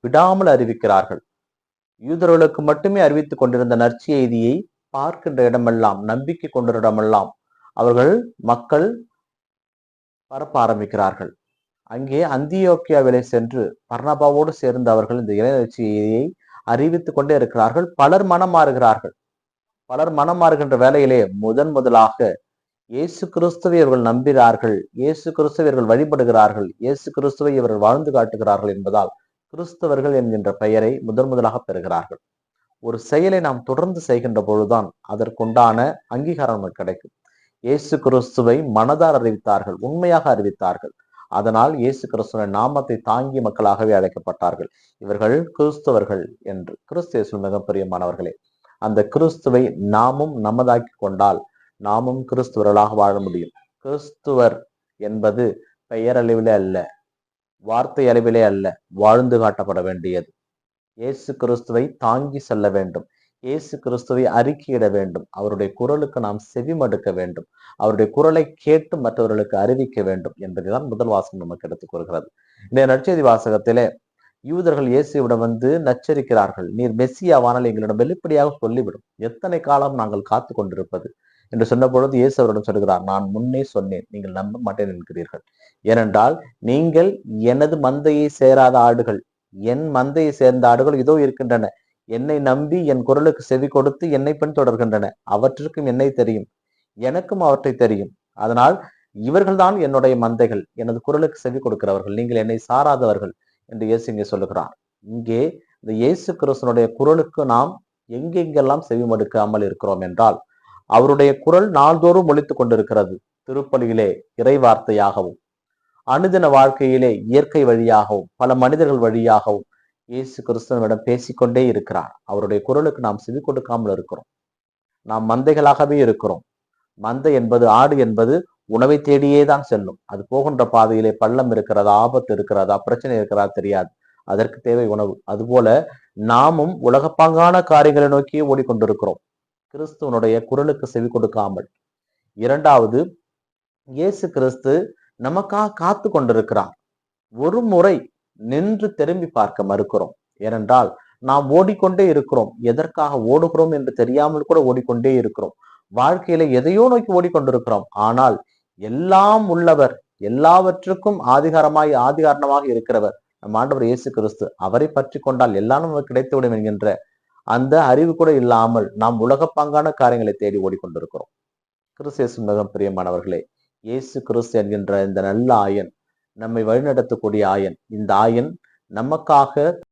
விடாமல் அறிவிக்கிறார்கள். யூதர்களுக்கு மட்டுமே அறிவித்துக் கொண்டிருந்த நற்செய்தியை பார்க்கின்ற இடமெல்லாம், நம்பிக்கை கொண்ட இடமெல்லாம் அவர்கள் மக்கள் பரப்ப ஆரம்பிக்கிறார்கள். அங்கே அந்தியோக்கியாவிலே சென்று பர்னபாவோடு சேர்ந்து அவர்கள் இந்த இறைநற்செய்தியை அறிவித்துக் கொண்டே இருக்கிறார்கள். பலர் மனம் மாறுகிறார்கள். பலர் மனம் மாறுகின்ற வேளையிலே முதலாக இயேசு கிறிஸ்துவை இவர்கள் நம்புகிறார்கள், இயேசு கிறிஸ்துவை இவர்கள் வழிபடுகிறார்கள், இயேசு கிறிஸ்துவை இவர்கள் வாழ்ந்து காட்டுகிறார்கள் என்பதால் கிறிஸ்தவர்கள் என்கின்ற பெயரை முதலாக பெறுகிறார்கள். ஒரு செயலை நாம் தொடர்ந்து செய்கின்ற பொழுதுதான் அதற்குண்டான அங்கீகாரம் நமக்கு கிடைக்கும். இயேசு கிறிஸ்துவை மனதார் அறிவித்தார்கள், உண்மையாக அறிவித்தார்கள். அதனால் இயேசு கிறிஸ்துவின் நாமத்தை தாங்கிய மக்களாகவே அழைக்கப்பட்டார்கள். இவர்கள் கிறிஸ்தவர்கள் என்று. கிறிஸ்து இயேசுவில் மிக பிரியமானவர்களே, அந்த கிறிஸ்துவை நாமும் நமதாக்கி கொண்டால் நாமும் கிறிஸ்துவர்களாக வாழ முடியும். கிறிஸ்துவர் என்பது பெயரளவிலே அல்ல, வார்த்தை அளவிலே அல்ல, வாழ்ந்து காட்டப்பட வேண்டியது. இயேசு கிறிஸ்துவை தாங்கி செல்ல வேண்டும், இயேசு கிறிஸ்துவை அறிக்கையிட வேண்டும், அவருடைய குரலுக்கு நாம் செவிமடுக்க வேண்டும், அவருடைய குரலை கேட்டு மற்றவர்களுக்கு அறிவிக்க வேண்டும் என்பதுதான் முதல் வாசகம் நமக்கு எடுத்துக் கூறுகிறது. இந்த நற்செய்தி வாசகத்திலே யூதர்கள் இயேசுவிடம் வந்து நச்சரிக்கிறார்கள், நீர் மெஸ்ஸியாவானால் எங்களிடம் வெளிப்படையாக சொல்லிவிடும், எத்தனை காலம் நாங்கள் காத்து கொண்டிருப்பது என்று சொன்ன பொழுது இயேசு அவரிடம் சொல்கிறார், நான் முன்னே சொன்னேன், நீங்கள் நம்ப மாட்டேன் என்கிறீர்கள். ஏனென்றால் நீங்கள் எனது மந்தையை சேராத ஆடுகள், என் மந்தையை சேர்ந்த ஆடுகள் இதோ இருக்கின்றன, என்னை நம்பி என் குரலுக்கு செவி கொடுத்து என்னை பின்தொடர்கின்றன. அவற்றுக்கும் என்னை தெரியும், எனக்கும் அவற்றை தெரியும். அதனால் இவர்கள்தான் என்னுடைய மந்தைகள், எனது குரலுக்கு செவி கொடுக்கிறவர்கள், நீங்கள் என்னை சாராதவர்கள் என்று இயேசு இங்கே சொல்லுகிறார். இங்கே இந்த இயேசு கிறிஸ்துனுடைய குரலுக்கு நாம் எங்கெங்கெல்லாம் செவி மடுக்காமல் இருக்கிறோம் என்றால், அவருடைய குரல் நாள்தோறும் ஒலித்துக் கொண்டிருக்கிறது. திருப்பலியிலே இறை வார்த்தையாகவும், அனுதின வாழ்க்கையிலே இயற்கை வழியாகவும், பல மனிதர்கள் வழியாகவும் இயேசு கிறிஸ்துவிடம் பேசிக்கொண்டே இருக்கிறார். அவருடைய குரலுக்கு நாம் செவி கொடுக்காமல் இருக்கிறோம். நாம் மந்தைகளாகவே இருக்கிறோம். மந்தை என்பது, ஆடு என்பது உணவை தேடியே தான் செல்லும். அது போகின்ற பாதையிலே பள்ளம் இருக்கிறதா, ஆபத்து இருக்கிறதா, பிரச்சனை இருக்கிறதா தெரியாது, அதற்கு தேவை உணவு. அதுபோல நாமும் உலகப்பாங்கான காரியங்களை நோக்கியே ஓடிக்கொண்டிருக்கிறோம், கிறிஸ்துவனுடைய குரலுக்கு செவி கொடுக்காமல். இரண்டாவது, இயேசு கிறிஸ்து நமக்காக காத்து கொண்டிருக்கிறார். ஒரு முறை நின்று திரும்பி பார்க்க மறுக்கிறோம். ஏனென்றால் நாம் ஓடிக்கொண்டே இருக்கிறோம். எதற்காக ஓடுகிறோம் என்று தெரியாமல் கூட ஓடிக்கொண்டே இருக்கிறோம். வாழ்க்கையில எதையோ நோக்கி ஓடிக்கொண்டிருக்கிறோம். ஆனால் எல்லாம் உள்ளவர், எல்லாவற்றுக்கும் ஆதிகாரணமாக இருக்கிறவர் நம் ஆண்டவர் இயேசு கிறிஸ்து. அவரை பற்றி கொண்டால் எல்லாம் நமக்கு கிடைத்துவிடும் என்கின்ற அந்த அறிவு கூட இல்லாமல் நாம் உலகப்பாங்கான காரியங்களை தேடி ஓடிக்கொண்டிருக்கிறோம். கிறிஸ்து இயேசு மிக பிரியமானவர்களே, இயேசு கிறிஸ்து என்கின்ற இந்த நல்ல ஆயன், நம்மை வழிநடத்தக்கூடிய ஆயன், இந்த ஆயன் நமக்காக